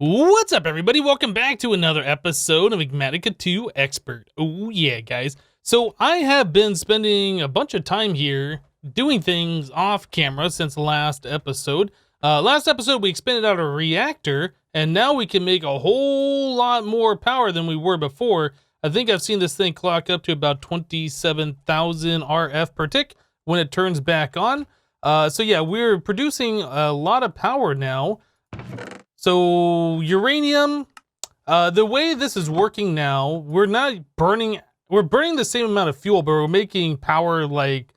What's up, everybody? Welcome back to another episode of Enigmatica 2 Expert. Oh yeah, guys. So I have been spending a bunch of time here doing things off camera since the last episode. Last episode we expanded out a reactor, and now we can make a whole lot more power than we were before. I think I've seen this thing clock up to about 27,000 RF per tick when it turns back on. So yeah, we're producing a lot of power now. So uranium, the way this is working now, we're burning the same amount of fuel, but we're making power like,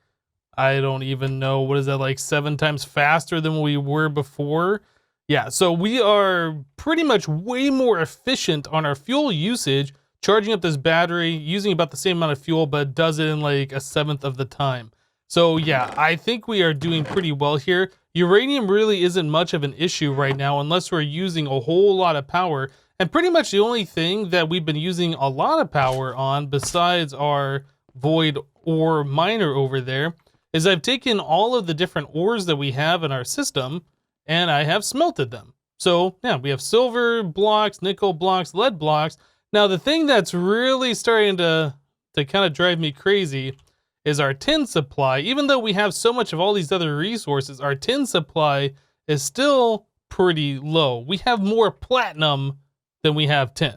I don't even know, what is that, like 7 times faster than we were before? Yeah, so we are pretty much way more efficient on our fuel usage, charging up this battery, using about the same amount of fuel, but does it in like a 1/7 of the time. So yeah, I think we are doing pretty well here. Uranium really isn't much of an issue right now unless we're using a whole lot of power. And pretty much the only thing that we've been using a lot of power on besides our void ore miner over there is I've taken all of the different ores that we have in our system and I have smelted them. So yeah, we have silver blocks, nickel blocks, lead blocks. Now the thing that's really starting to kind of drive me crazy is our tin supply. Even though we have so much of all these other resources, our tin supply is still pretty low. We have more platinum than we have tin,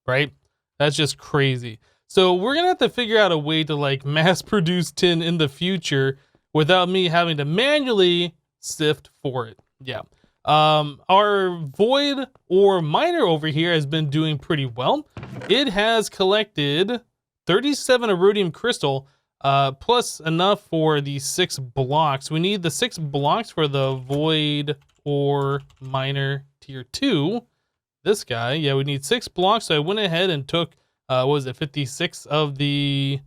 right? That's just crazy. So we're gonna have to figure out a way to like mass produce tin in the future without me having to manually sift for it. Yeah. Our void ore miner over here has been doing pretty well. It has collected 37 iridium crystal, plus enough for the 6 blocks. We need the 6 blocks for the void ore miner tier 2. This guy, yeah, we need 6 blocks. So I went ahead and took, what was it, 56 of the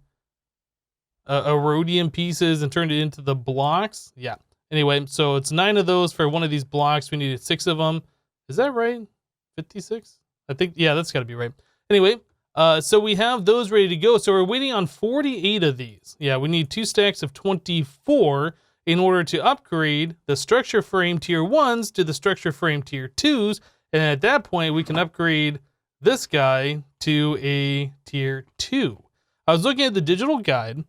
iridium pieces and turned it into the blocks. Yeah. Anyway, so it's 9 of those for one of these blocks. We needed 6 of them. Is that right? 56? I think, yeah, that's got to be right. Anyway, so we have those ready to go. So we're waiting on 48 of these. Yeah, we need 2 stacks of 24 in order to upgrade the structure frame tier 1s to the structure frame tier 2s. And at that point, we can upgrade this guy to a tier 2. I was looking at the digital guide,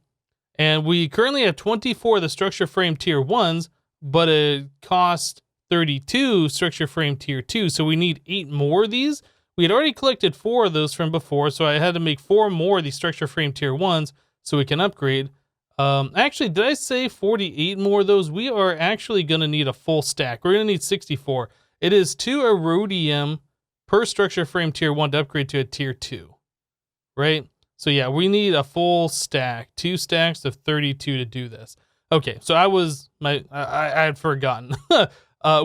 and we currently have 24 of the structure frame tier 1s, but it costs 32 structure frame tier 2. So we need 8 more of these. We had already collected 4 of those from before, so I had to make 4 more of these structure frame tier 1s so we can upgrade. Actually, did I say 48 more of those? We are actually going to need a full stack. We're going to need 64. It is 2 iridium per structure frame tier 1 to upgrade to a tier 2, right? So yeah, we need a full stack, 2 stacks of 32 to do this. Okay, so I had forgotten.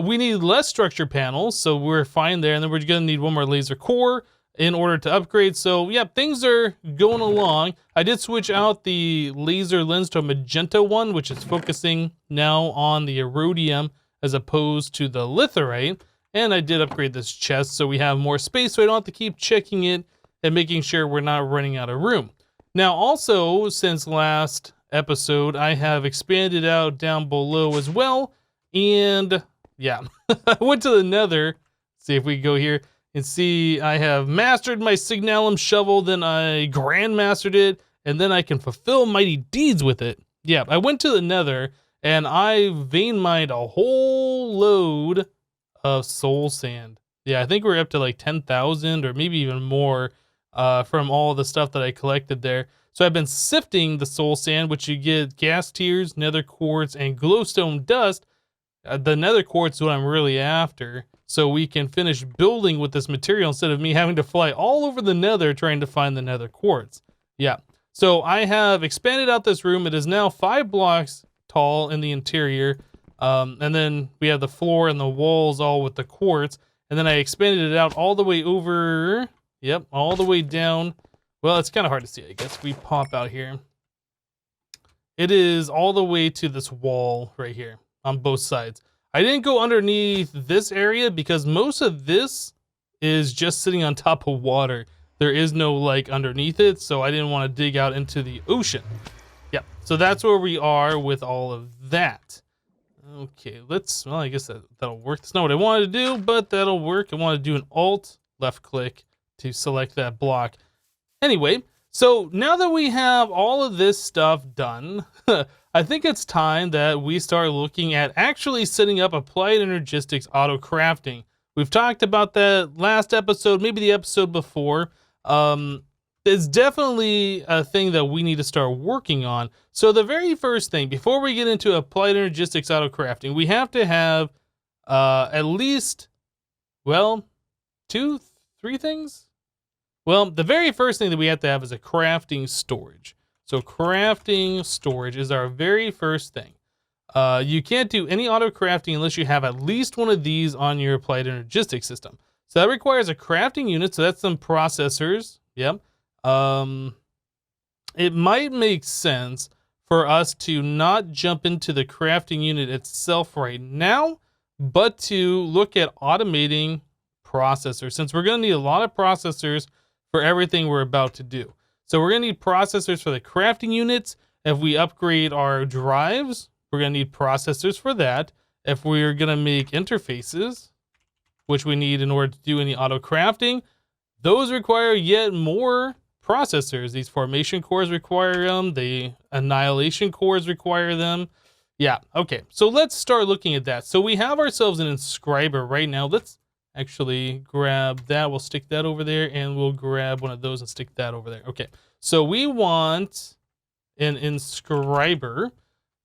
We need less structure panels, so we're fine there. And then we're gonna need 1 more laser core in order to upgrade. So yeah, things are going along. I did switch out the laser lens to a magenta one, which is focusing now on the iridium as opposed to the litherite. And I did upgrade this chest so we have more space so I don't have to keep checking it and making sure we're not running out of room. Now also, since last episode, I have expanded out down below as well. And yeah, I went to the nether. See if we go here and see I have mastered my signalum shovel, then I grandmastered it, and then I can fulfill mighty deeds with it. Yeah, I went to the nether and I vein mined a whole load of soul sand. Yeah, I think we're up to like 10,000 or maybe even more from all the stuff that I collected there. So I've been sifting the soul sand, which you get gas tears, nether quartz, and glowstone dust. The nether quartz is what I'm really after, so we can finish building with this material instead of me having to fly all over the nether trying to find the nether quartz. Yeah, so I have expanded out this room. It is now 5 blocks tall in the interior, and then we have the floor and the walls all with the quartz, and then I expanded it out all the way over, yep, all the way down. Well, it's kind of hard to see, I guess. We pop out here. It is all the way to this wall right here on both sides. I didn't go underneath this area because most of this is just sitting on top of water. There is no like underneath it, so I didn't want to dig out into the ocean. Yep, so that's where we are with all of that. Okay, well, I guess that'll work. That's not what I wanted to do, but that'll work. I want to do an Alt left click to select that block. Anyway, so now that we have all of this stuff done, I think it's time that we start looking at actually setting up Applied Energistics auto crafting. We've talked about that last episode, maybe the episode before. It's definitely a thing that we need to start working on. So the very first thing, before we get into Applied Energistics auto crafting, we have to have at least, well, 2, 3 things. Well, the very first thing that we have to have is a crafting storage. So crafting storage is our very first thing. You can't do any auto crafting unless you have at least one of these on your Applied Energistics system. So that requires a crafting unit. So that's some processors. Yep. It might make sense for us to not jump into the crafting unit itself right now, but to look at automating processors, since we're going to need a lot of processors for everything we're about to do. So we're going to need processors for the crafting units. If we upgrade our drives, we're going to need processors for that. If we're going to make interfaces, which we need in order to do any auto crafting, those require yet more processors. These formation cores require them. The annihilation cores require them. Yeah, okay. So let's start looking at that. So we have ourselves an inscriber right now. Let's actually grab that. We'll stick that over there, and we'll grab one of those and stick that over there. Okay, so we want an inscriber.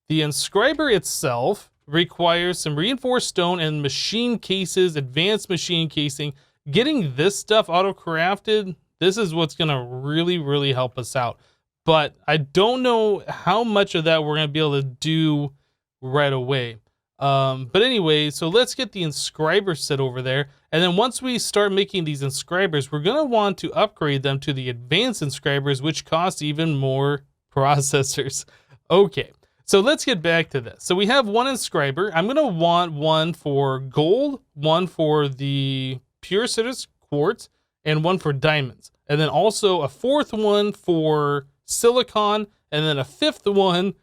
The inscriber itself requires some reinforced stone and machine cases, advanced machine casing. Getting this stuff auto-crafted, this is what's going to really, really help us out. But I don't know how much of that we're going to be able to do right away. But anyway, so let's get the inscriber set over there. And then once we start making these inscribers, we're going to want to upgrade them to the advanced inscribers, which cost even more processors. Okay, so let's get back to this. So we have one inscriber. I'm going to want one for gold, one for the pure citrus quartz, and one for diamonds. And then also a fourth one for silicon, and then a fifth one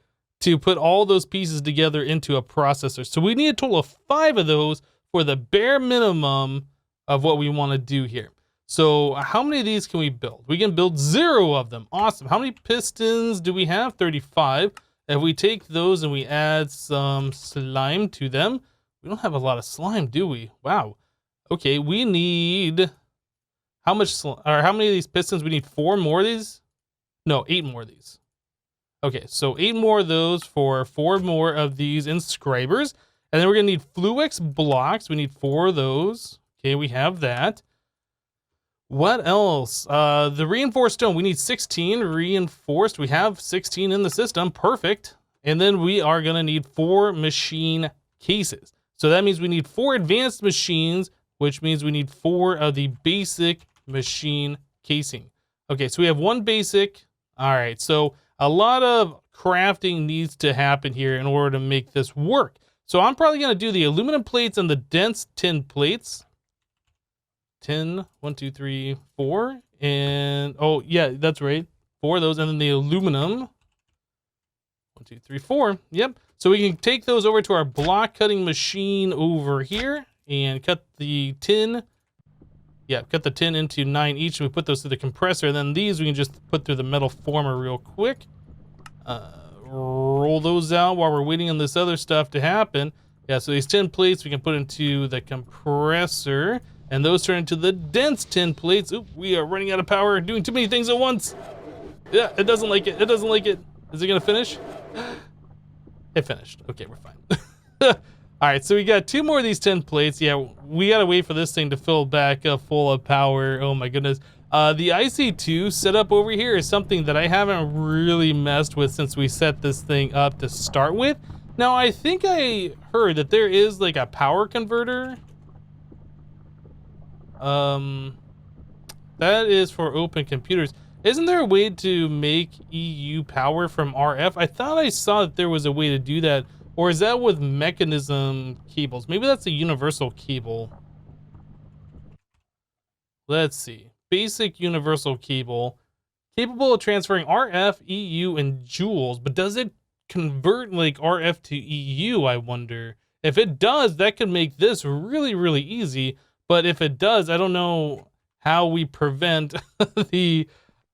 to put all those pieces together into a processor. So we need a total of 5 of those for the bare minimum of what we want to do here. So how many of these can we build? We can build 0 of them. Awesome. How many pistons do we have? 35. If we take those and we add some slime to them, we don't have a lot of slime, do we? Wow. Okay, we need how many of these pistons? We need 4 more of these? No, 8 more of these. Okay, so 8 more of those for 4 more of these inscribers. And then we're going to need Fluix blocks. We need 4 of those. Okay, we have that. What else? The reinforced stone. We need 16 reinforced. We have 16 in the system. Perfect. And then we are going to need 4 machine cases. So that means we need 4 advanced machines, which means we need 4 of the basic machine casing. Okay, so we have 1 basic. All right, so a lot of crafting needs to happen here in order to make this work. So I'm probably going to do the aluminum plates and the dense tin plates. 10, 1, 2, 3, 4. And, oh, yeah, that's right. 4 of those. And then the aluminum. 1, 2, 3, 4. Yep. So we can take those over to our block cutting machine over here and cut the tin. Yeah, cut the tin into 9 each, and we put those through the compressor. And then these we can just put through the metal former real quick. Roll those out while we're waiting on this other stuff to happen. Yeah, so these tin plates we can put into the compressor, and those turn into the dense tin plates. Oop, we are running out of power, doing too many things at once. Yeah, it doesn't like it. It doesn't like it. Is it gonna finish? It finished. Okay, we're fine. All right, so we got 2 more of these tin plates. Yeah, we gotta wait for this thing to fill back up full of power. Oh my goodness. The IC2 setup over here is something that I haven't really messed with since we set this thing up to start with. Now, I think I heard that there is like a power converter. That is for open computers. Isn't there a way to make EU power from RF? I thought I saw that there was a way to do that. Or is that with mechanism cables? Maybe that's a universal cable. Let's see. Basic universal cable. Capable of transferring RF, EU, and joules. But does it convert like RF to EU, I wonder? If it does, that could make this really, really easy. But if it does, I don't know how we prevent the,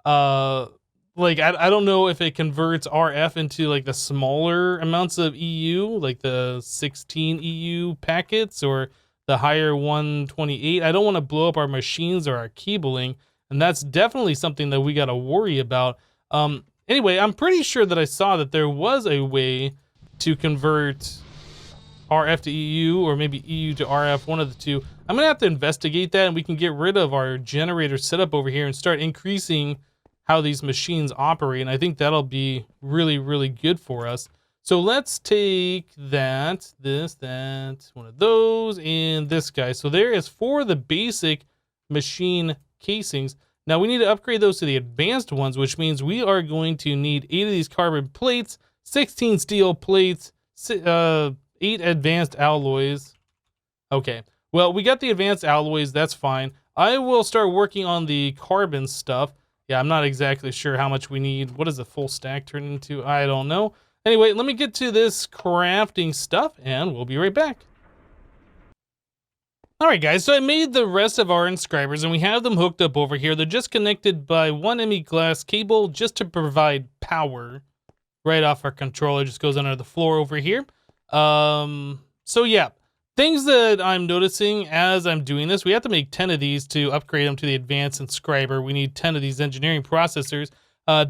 like, I don't know if it converts RF into like the smaller amounts of EU, like the 16 EU packets or the higher 128. I don't want to blow up our machines or our cabling. And that's definitely something that we got to worry about. Anyway, I'm pretty sure that I saw that there was a way to convert RF to EU, or maybe EU to RF, one of the two. I'm gonna have to investigate that, and we can get rid of our generator setup over here and start increasing how these machines operate. And I think that'll be really, really good for us. So let's take that, that, one of those, and this guy. So there is 4 of the basic machine casings. Now we need to upgrade those to the advanced ones, which means we are going to need 8 of these carbon plates, 16 steel plates, 8 advanced alloys. Okay, well, we got the advanced alloys, that's fine. I will start working on the carbon stuff. Yeah, I'm not exactly sure how much we need. What does a full stack turn into? I don't know. Anyway, let me get to this crafting stuff, and we'll be right back. Alright guys, so I made the rest of our inscribers, and we have them hooked up over here. They're just connected by 1 ME glass cable just to provide power right off our controller. Just goes under the floor over here. So yeah, things that I'm noticing as I'm doing this, we have to make 10 of these to upgrade them to the advanced inscriber. We need 10 of these engineering processors.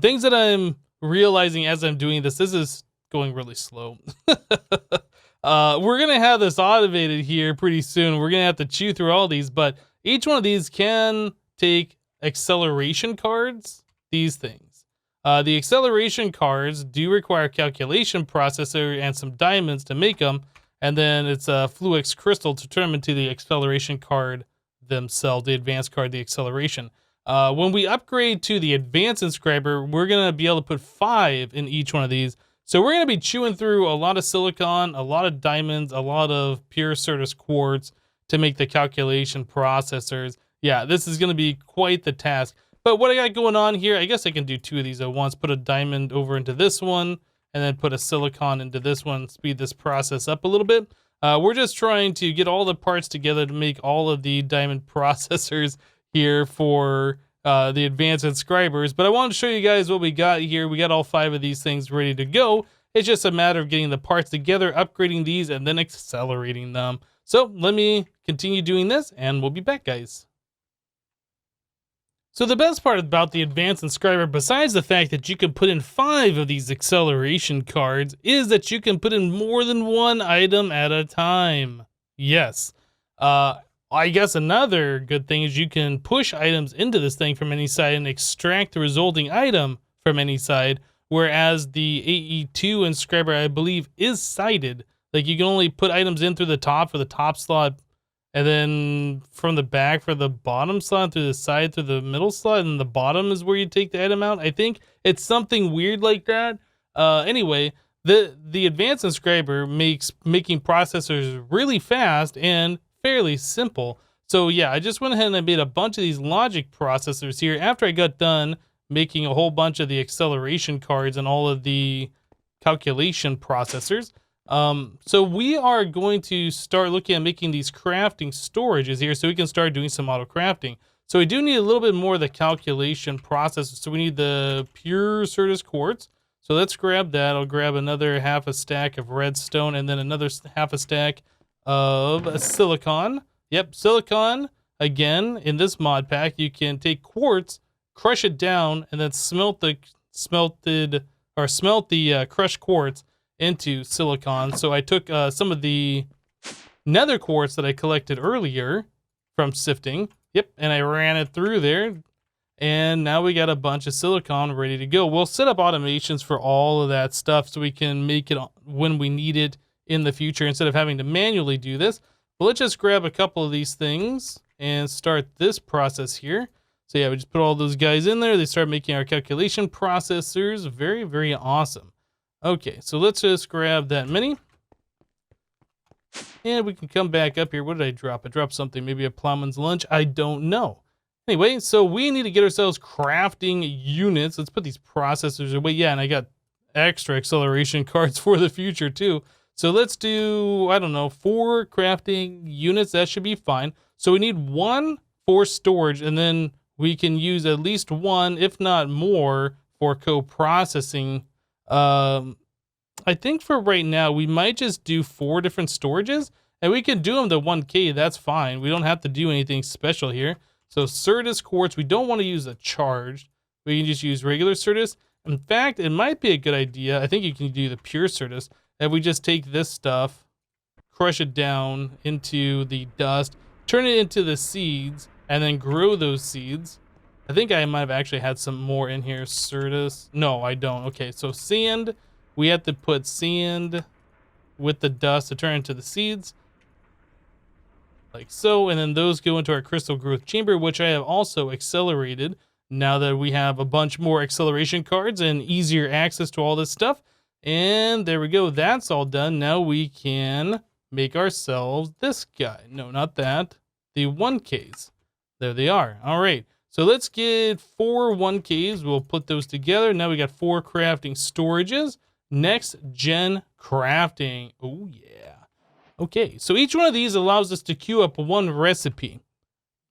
Things that I'm realizing as I'm doing this is going really slow. We're gonna have this automated here pretty soon. We're gonna have to chew through all these, but each one of these can take acceleration cards, these things. The acceleration cards do require a calculation processor and some diamonds to make them, and then it's a Fluix crystal to turn them into the acceleration card themselves, the advanced card, the acceleration. When we upgrade to the advanced inscriber, we're gonna be able to put 5 in each one of these. So we're gonna be chewing through a lot of silicon, a lot of diamonds, a lot of pure Certus quartz to make the calculation processors. Yeah, this is gonna be quite the task. But what I got going on here, I guess I can do 2 of these at once. Put a diamond over into this one, and then put a silicon into this one, speed this process up a little bit. We're just trying to get all the parts together to make all of the diamond processors here for the advanced inscribers. But I wanted to show you guys what we got here. We got all 5 of these things ready to go. It's just a matter of getting the parts together, upgrading these, and then accelerating them. So let me continue doing this, and we'll be back, guys. So the best part about the advanced inscriber, besides the fact that you can put in 5 of these acceleration cards, is that you can put in more than 1 item at a time. Yes. I guess another good thing is you can push items into this thing from any side and extract the resulting item from any side, whereas the AE2 inscriber, I believe, is sided. Like, you can only put items in through the top for the top slot, and then from the back for the bottom slot, through the side through the middle slot, and the bottom is where you take the item out. I think it's something weird like that. Anyway, the advanced inscriber makes making processors really fast and fairly simple. So yeah, I just went ahead and I made a bunch of these logic processors here after I got done making a whole bunch of the acceleration cards and all of the calculation processors. So we are going to start looking at making these crafting storages here so we can start doing some auto crafting. So we do need a little bit more of the calculation processor. So we need the pure Certus quartz. So let's grab that. I'll grab another half a stack of redstone and then another half a stack of silicon. Yep, silicon. Again, in this mod pack, you can take quartz, crush it down, and then smelt the crushed quartz into silicon. So I took some of the nether quartz that I collected earlier from sifting. Yep, and I ran it through there. And now we got a bunch of silicon ready to go. We'll set up automations for all of that stuff so we can make it when we need it in the future instead of having to manually do this. But let's just grab a couple of these things and start this process here. So yeah, we just put all those guys in there. They start making our calculation processors. Very, very awesome. Okay, so let's just grab that mini. And we can come back up here. What did I drop? I dropped something, maybe a plowman's lunch. I don't know. Anyway, so we need to get ourselves crafting units. Let's put these processors away. Yeah, and I got extra acceleration cards for the future too. So let's do, I don't know, 4 crafting units. That should be fine. So we need 1 for storage, and then we can use at least 1, if not more, for co-processing. I think for right now, we might just do 4 different storages, and we can do them to 1K. That's fine. We don't have to do anything special here. So Certus quartz, we don't want to use a charged. We can just use regular Certus. In fact, it might be a good idea. I think you can do the pure Certus. If we just take this stuff, crush it down into the dust, turn it into the seeds, and then grow those seeds. I think I might have actually had some more in here. Certus. No, I don't. Okay, so sand. We have to put sand with the dust to turn into the seeds. Like so. And then those go into our crystal growth chamber, which I have also accelerated now that we have a bunch more acceleration cards and easier access to all this stuff. And there we go. That's all done. Now we can make ourselves this guy. No, not that. The 1Ks. There they are. All right. So let's get 4 1Ks. We'll put those together. Now we got 4 crafting storages. Next gen crafting. Oh, yeah. Okay. So each one of these allows us to queue up 1 recipe.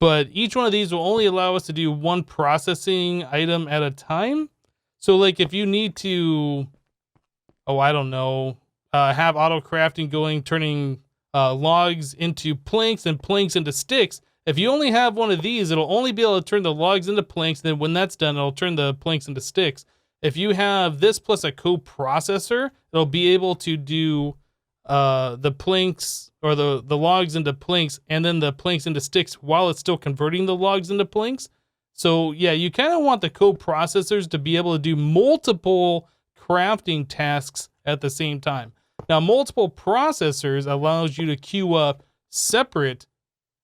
But each one of these will only allow us to do 1 processing item at a time. So like if you need to... oh, I don't know, have auto crafting going, turning logs into planks and planks into sticks. If you only have one of these, it'll only be able to turn the logs into planks. Then when that's done, it'll turn the planks into sticks. If you have this plus a co-processor, it'll be able to do the planks or the logs into planks and then the planks into sticks while it's still converting the logs into planks. So yeah, you kind of want the co-processors to be able to do multiple crafting tasks at the same time. Now, multiple processors allows you to queue up separate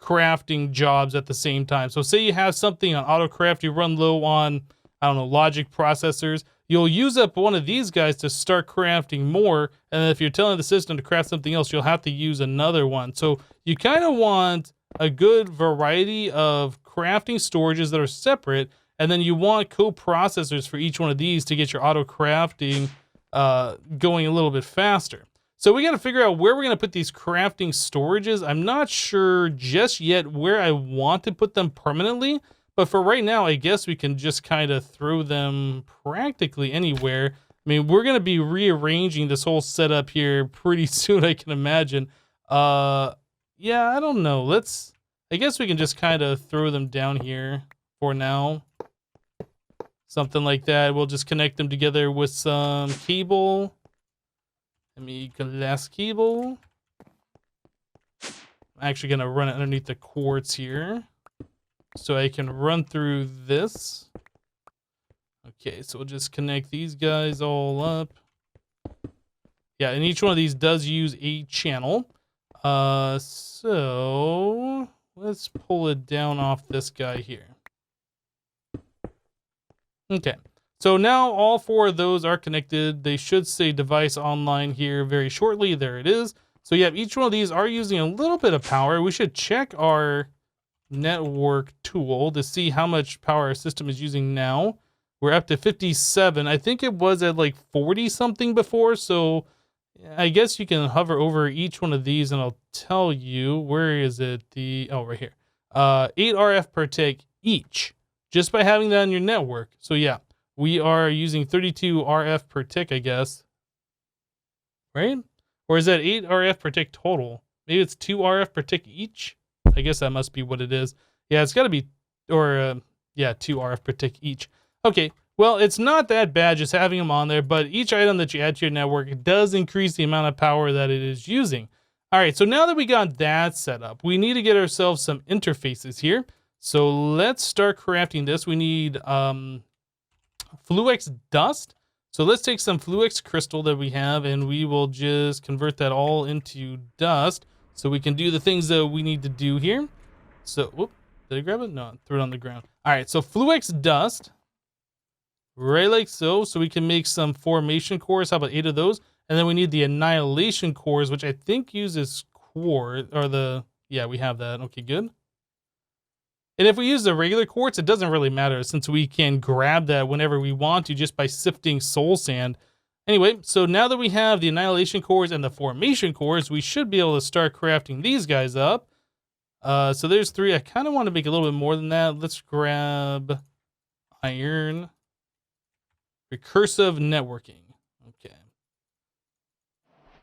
crafting jobs at the same time. So say you have something on AutoCraft, you run low on, I don't know, logic processors, you'll use up one of these guys to start crafting more, and then if you're telling the system to craft something else, you'll have to use another one. So you kind of want a good variety of crafting storages that are separate, and then you want co-processors for each one of these to get your auto crafting going a little bit faster. So we got to figure out where we're going to put these crafting storages. I'm not sure just yet where I want to put them permanently, but for right now, I guess we can just kind of throw them practically anywhere. I mean, we're going to be rearranging this whole setup here pretty soon, I can imagine. Yeah, I don't know. I guess we can just kind of throw them down here for now. Something like that. We'll just connect them together with some cable. Let me glass cable. I'm actually going to run it underneath the quartz here, so I can run through this. Okay, so we'll just connect these guys all up. Yeah, and each one of these does use a channel. So let's pull it down off this guy here. Okay, so now all 4 of those are connected. They should say device online here very shortly. There it is. So yeah, each one of these are using a little bit of power. We should check our network tool to see how much power our system is using now. We're up to 57. I think it was at like 40 something before. So I guess you can hover over each one of these and I'll tell you, where is it? Oh, right here. 8 RF per tick each, just by having that on your network. So yeah, we are using 32 RF per tick, I guess. Right? Or is that 8 RF per tick total? Maybe it's 2 RF per tick each? I guess that must be what it is. Yeah, it's got to be, or yeah, 2 RF per tick each. Okay, well, it's not that bad just having them on there, but each item that you add to your network does increase the amount of power that it is using. All right, so now that we got that set up, we need to get ourselves some interfaces here. So let's start crafting this. We need Fluix dust. So let's take some Fluix crystal that we have, and we will just convert that all into dust so we can do the things that we need to do here. So, whoop, did I grab it? No, threw it on the ground. All right, so Fluix dust, right like so. So we can make some formation cores. How about 8 of those? And then we need the annihilation cores, which I think uses quartz, or yeah, we have that. Okay, good. And if we use the regular quartz, it doesn't really matter since we can grab that whenever we want to just by sifting soul sand. Anyway, so now that we have the annihilation cores and the formation cores, we should be able to start crafting these guys up. So there's 3. I kind of want to make a little bit more than that. Let's grab iron. Recursive networking. Okay.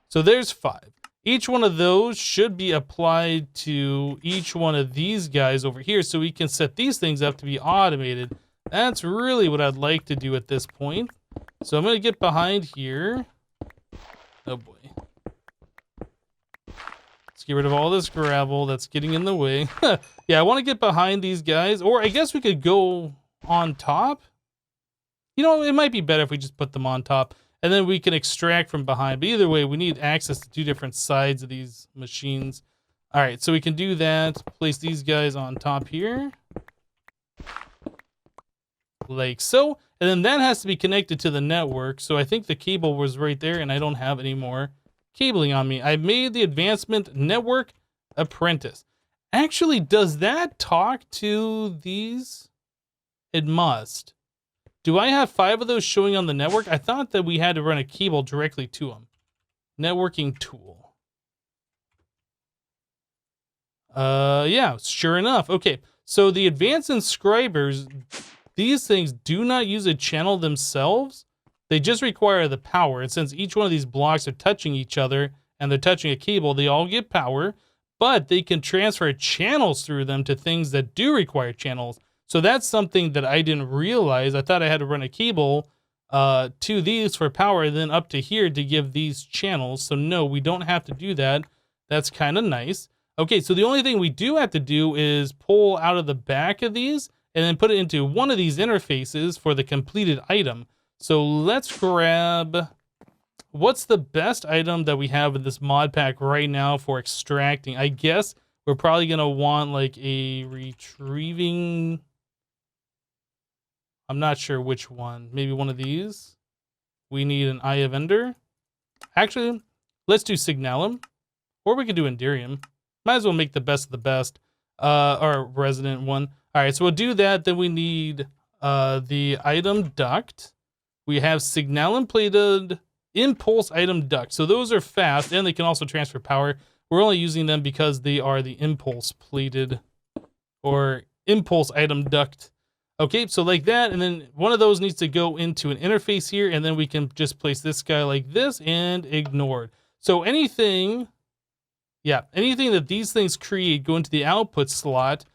So there's 5. Each one of those should be applied to each one of these guys over here so we can set these things up to be automated. That's really what I'd like to do at this point. So I'm going to get behind here. Oh boy. Let's get rid of all this gravel that's getting in the way. Yeah, I want to get behind these guys. Or I guess we could go on top. You know, it might be better if we just put them on top. And then we can extract from behind. But either way, we need access to 2 different sides of these machines. All right, so we can do that. Place these guys on top here. Like so. And then that has to be connected to the network. So I think the cable was right there, and I don't have any more cabling on me. I made the advancement network apprentice. Actually, does that talk to these? It must. Do I have 5 of those showing on the network? I thought that we had to run a cable directly to them. Networking tool. Yeah, sure enough. Okay, so the advanced inscribers, these things do not use a channel themselves. They just require the power. And since each one of these blocks are touching each other and they're touching a cable, they all get power, but they can transfer channels through them to things that do require channels. So that's something that I didn't realize. I thought I had to run a cable to these for power and then up to here to give these channels. So no, we don't have to do that. That's kind of nice. Okay, so the only thing we do have to do is pull out of the back of these and then put it into one of these interfaces for the completed item. So let's grab, what's the best item that we have in this mod pack right now for extracting? I guess we're probably going to want like a retrieving, I'm not sure which one. Maybe one of these. We need an Eye of Ender. Actually, let's do Signalum. Or we could do Enderium. Might as well make the best of the best. Our resident one. Alright, so we'll do that. Then we need the item duct. We have Signalum plated impulse item duct. So those are fast and they can also transfer power. We're only using them because they are the impulse plated or impulse item duct. Okay, so like that, and then one of those needs to go into an interface here, and then we can just place this guy like this and ignored. So anything, yeah, anything that these things create go into the output slot,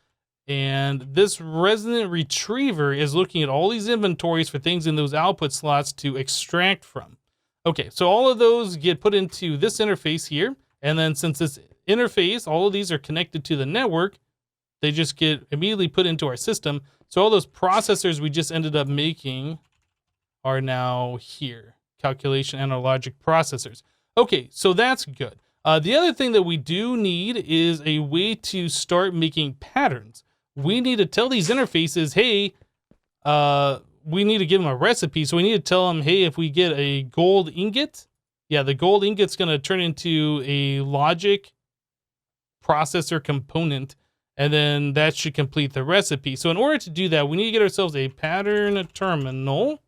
and this resident retriever is looking at all these inventories for things in those output slots to extract from. Okay, so all of those get put into this interface here, and then since this interface, all of these are connected to the network, they just get immediately put into our system. So all those processors we just ended up making are now here. Calculation and logic processors. Okay, so that's good. The other thing that we do need is a way to start making patterns. We need to tell these interfaces, hey, we need to give them a recipe. So we need to tell them, hey, if we get a gold ingot, yeah, the gold ingot's going to turn into a logic processor component. And then that should complete the recipe. So in order to do that, we need to get ourselves a pattern terminal.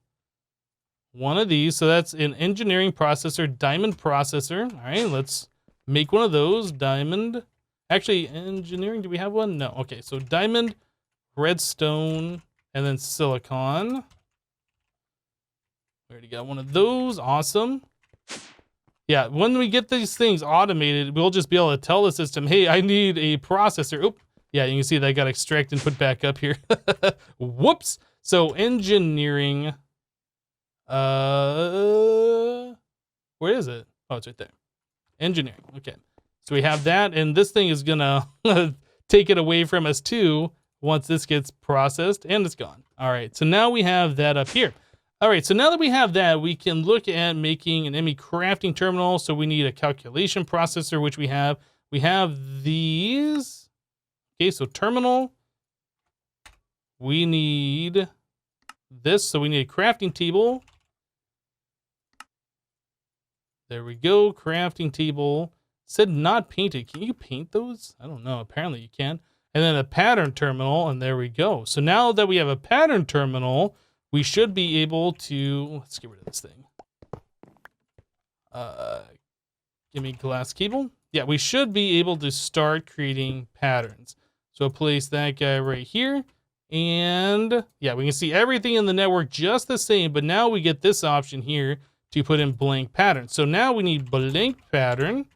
One of these. So that's an engineering processor, diamond processor. All right, let's make one of those. Diamond. Actually, engineering, do we have one? No. Okay, so diamond, redstone, and then silicon. We already got one of those. Awesome. Yeah, when we get these things automated, we'll just be able to tell the system, hey, I need a processor. Oop. Yeah, you can see that got extracted and put back up here. Whoops. So engineering. Where is it? Oh, it's right there. Engineering. Okay. So we have that, and this thing is gonna take it away from us too once this gets processed, and it's gone. All right. So now we have that up here. All right. So now that we have that, we can look at making an ME crafting terminal. So we need a calculation processor, which we have. We have these. Okay, so terminal, we need this, so we need a crafting table. There we go, crafting table. It said not painted. Can you paint those? I don't know, apparently you can. And then a pattern terminal, and there we go. So now that we have a pattern terminal, we should be able to, let's get rid of this thing. Give me glass cable. Yeah, we should be able to start creating patterns. So place that guy right here. And yeah, we can see everything in the network just the same, but now we get this option here to put in blank pattern. So now we need blank pattern.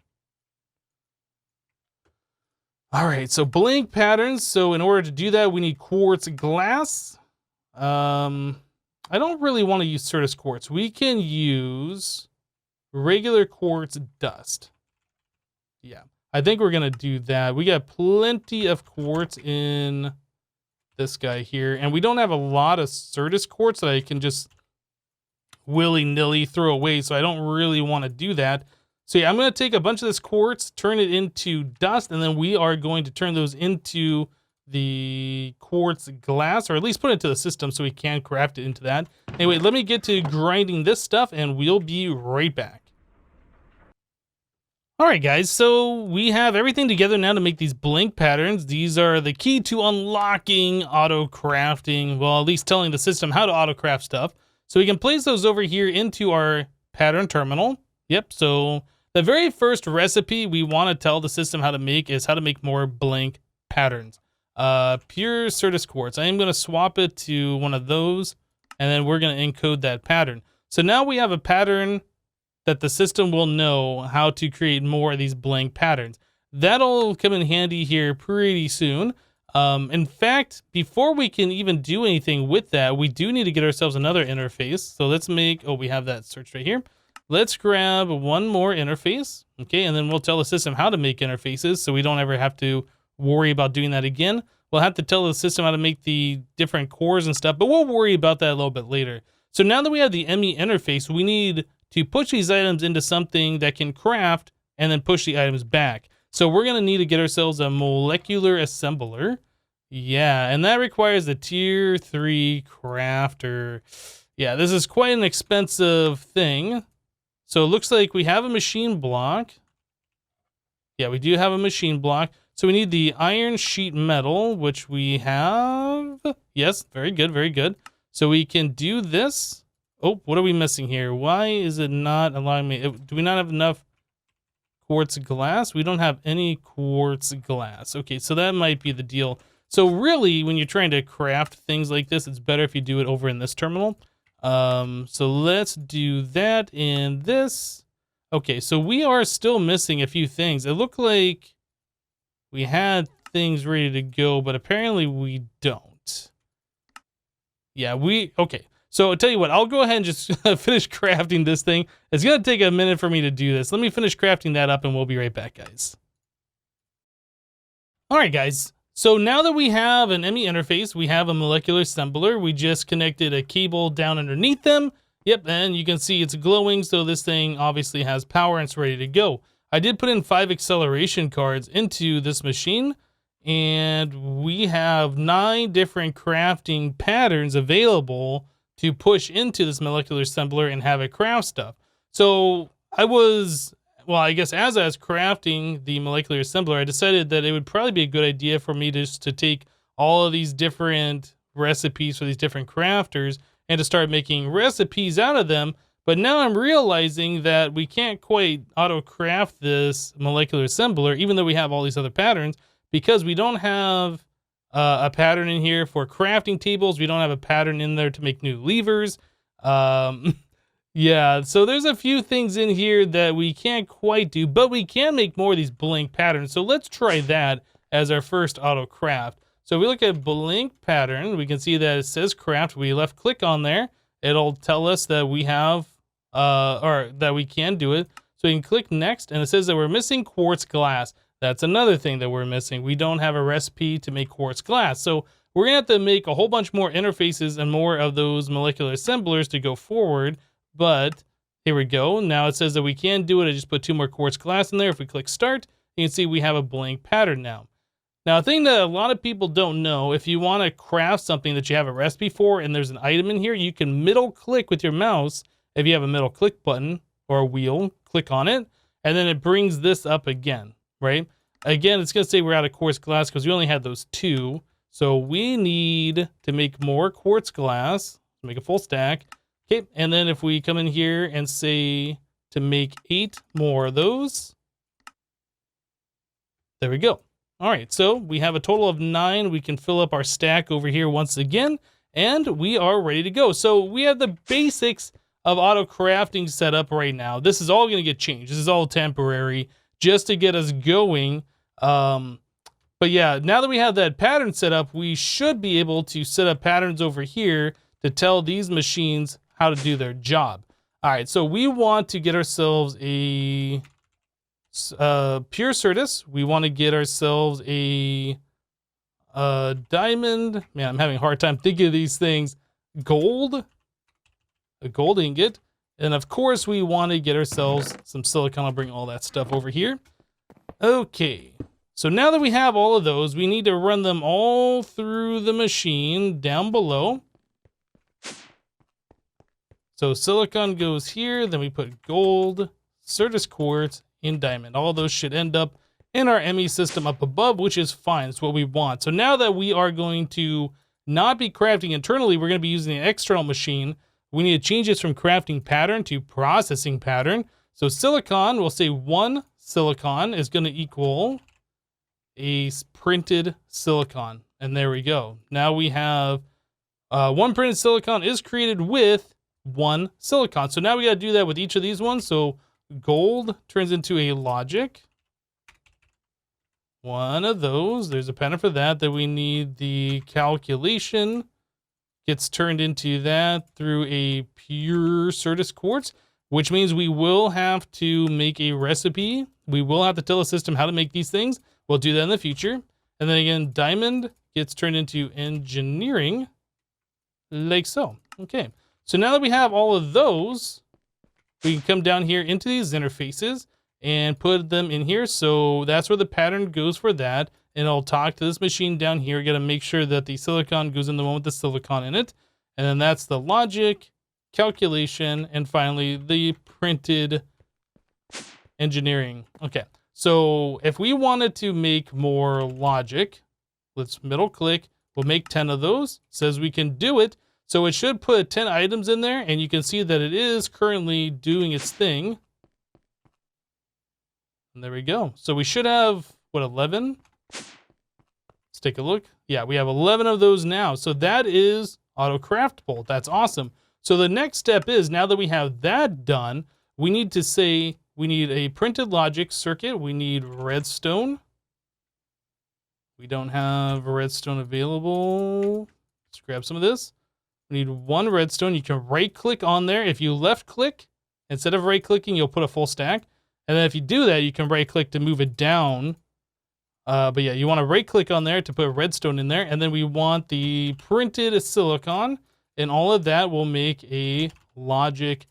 All right, so blank patterns. So in order to do that, we need quartz glass. I don't really want to use Certus quartz. We can use regular quartz dust. Yeah, I think we're gonna do that. We got plenty of quartz in this guy here, and we don't have a lot of Certus quartz that I can just willy-nilly throw away, so I don't really want to do that. So yeah, I'm going to take a bunch of this quartz, turn it into dust, and then we are going to turn those into the quartz glass, or at least put it into the system so we can craft it into that. Anyway, let me get to grinding this stuff, and we'll be right back. All right, guys, so we have everything together now to make these blank patterns. These are the key to unlocking auto crafting, well, at least telling the system how to auto craft stuff. So we can place those over here into our pattern terminal. Yep, so the very first recipe we want to tell the system how to make is how to make more blank patterns. Pure Certus quartz. I am going to swap it to one of those, and then we're going to encode that pattern. So now we have a pattern that the system will know how to create more of these blank patterns. That'll come in handy here pretty soon. In fact, before we can even do anything with that, we do need to get ourselves another interface. So let's make, oh, we have that search right here. Let's grab one more interface, okay, and then we'll tell the system how to make interfaces so we don't ever have to worry about doing that again. We'll have to tell the system how to make the different cores and stuff, but we'll worry about that a little bit later. So now that we have the ME interface, we need to push these items into something that can craft and then push the items back. So we're going to need to get ourselves a molecular assembler. Yeah, and that requires a tier 3 crafter. Yeah, this is quite an expensive thing. So it looks like we have a machine block. Yeah, we do have a machine block. So we need the iron sheet metal, which we have. Yes, very good, very good. So we can do this. Oh, what are we missing here? Why is it not allowing me? Do we not have enough quartz glass? We don't have any quartz glass. Okay, so that might be the deal. So really, when you're trying to craft things like this, it's better if you do it over in this terminal. So let's do that in this. Okay, so we are still missing a few things. It looked like we had things ready to go, but apparently we don't. Yeah, okay. So I'll tell you what, I'll go ahead and just finish crafting this thing. It's going to take a minute for me to do this. Let me finish crafting that up and we'll be right back, guys. All right, guys. So now that we have an ME interface, we have a molecular assembler. We just connected a cable down underneath them. Yep, and you can see it's glowing, so this thing obviously has power and it's ready to go. I did put in 5 acceleration cards into this machine, and we have 9 different crafting patterns available to push into this molecular assembler and have it craft stuff. So I guess as I was crafting the molecular assembler, I decided that it would probably be a good idea for me just to take all of these different recipes for these different crafters and to start making recipes out of them. But now I'm realizing that we can't quite auto-craft this molecular assembler, even though we have all these other patterns, because we don't have a pattern in here for crafting tables. We don't have a pattern in there to make new levers. Yeah, so there's a few things in here that we can't quite do, but we can make more of these blank patterns. So let's try that as our first auto craft. So if we look at blank pattern, we can see that it says craft. We left click on there. It'll tell us that we have, or that we can do it. So we can click next, and it says that we're missing quartz glass. That's another thing that we're missing. We don't have a recipe to make quartz glass. So we're gonna have to make a whole bunch more interfaces and more of those molecular assemblers to go forward. But here we go. Now it says that we can do it. I just put 2 more quartz glass in there. If we click start, you can see we have a blank pattern now. Now, a thing that a lot of people don't know, if you want to craft something that you have a recipe for and there's an item in here, you can middle click with your mouse. If you have a middle click button or a wheel, click on it, and then it brings this up again, right? Again, it's going to say we're out of quartz glass because we only had those 2. So we need to make more quartz glass, make a full stack. Okay, and then if we come in here and say to make 8 more of those. There we go. All right, so we have a total of 9. We can fill up our stack over here once again, and we are ready to go. So we have the basics of auto crafting set up right now. This is all going to get changed. This is all temporary just to get us going. But yeah, now that we have that pattern set up, we should be able to set up patterns over here to tell these machines how to do their job. All right, so we want to get ourselves a pure Certus. We want to get ourselves a diamond. Man, I'm having a hard time thinking of these things. Gold, a gold ingot. And of course, we want to get ourselves some silicon. I'll bring all that stuff over here. Okay. So now that we have all of those, we need to run them all through the machine down below. So silicon goes here, then we put gold, Certus quartz, and diamond. All those should end up in our ME system up above, which is fine. It's what we want. So now that we are going to not be crafting internally, we're going to be using an external machine. We need to change this from crafting pattern to processing pattern. So silicon, we'll say 1 silicon is going to equal a printed silicon. And there we go. Now we have 1 printed silicon is created with 1 silicon. So now we got to do that with each of these ones. So gold turns into a logic. 1 of those. There's a pattern for that. Then we need the calculation. Gets turned into that through a pure Certus quartz, which means we will have to make a recipe. We will have to tell the system how to make these things. We'll do that in the future. And then again, diamond gets turned into engineering, like so. Okay, so now that we have all of those, we can come down here into these interfaces and put them in here. So that's where the pattern goes for that. And I'll talk to this machine down here. Got to make sure that the silicon goes in the one with the silicon in it. And then that's the logic, calculation, and finally the printed engineering. Okay, so if we wanted to make more logic, let's middle click. We'll make 10 of those. It says we can do it. So it should put 10 items in there. And you can see that it is currently doing its thing. And there we go. So we should have, what, 11? Let's take a look. Yeah, we have 11 of those now. So that is AutoCraftable. That's awesome. So the next step is, now that we have that done, we need to say we need a printed logic circuit. We need redstone. We don't have redstone available. Let's grab some of this. We need 1 redstone. You can right click on there. If you left click, instead of right clicking, you'll put a full stack. And then if you do that, you can right click to move it down. But yeah, you want to right click on there to put redstone in there. And then we want the printed silicon, and all of that will make a logic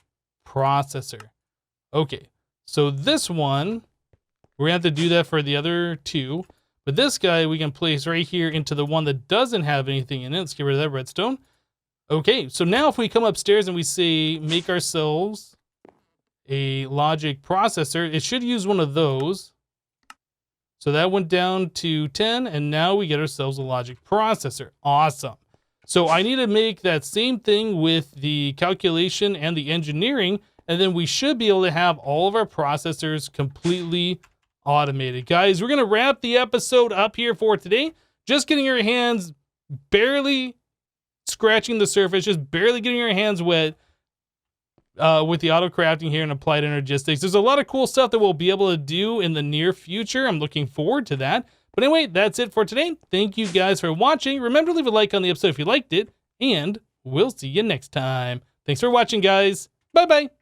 processor. Okay, so this one, we're gonna have to do that for the other 2. But this guy we can place right here into the one that doesn't have anything in it. Let's get rid of that redstone. Okay, so now if we come upstairs and we say make ourselves a logic processor, it should use one of those. So that went down to 10, and now we get ourselves a logic processor. Awesome. So I need to make that same thing with the calculation and the engineering, and then we should be able to have all of our processors completely automated. Guys, we're going to wrap the episode up here for today. Just getting your hands barely scratching the surface, just barely getting your hands wet with the auto crafting here in Applied Energistics. There's a lot of cool stuff that we'll be able to do in the near future. I'm looking forward to that. But anyway, that's it for today. Thank you guys for watching. Remember to leave a like on the episode if you liked it, and we'll see you next time. Thanks for watching, guys. Bye-bye.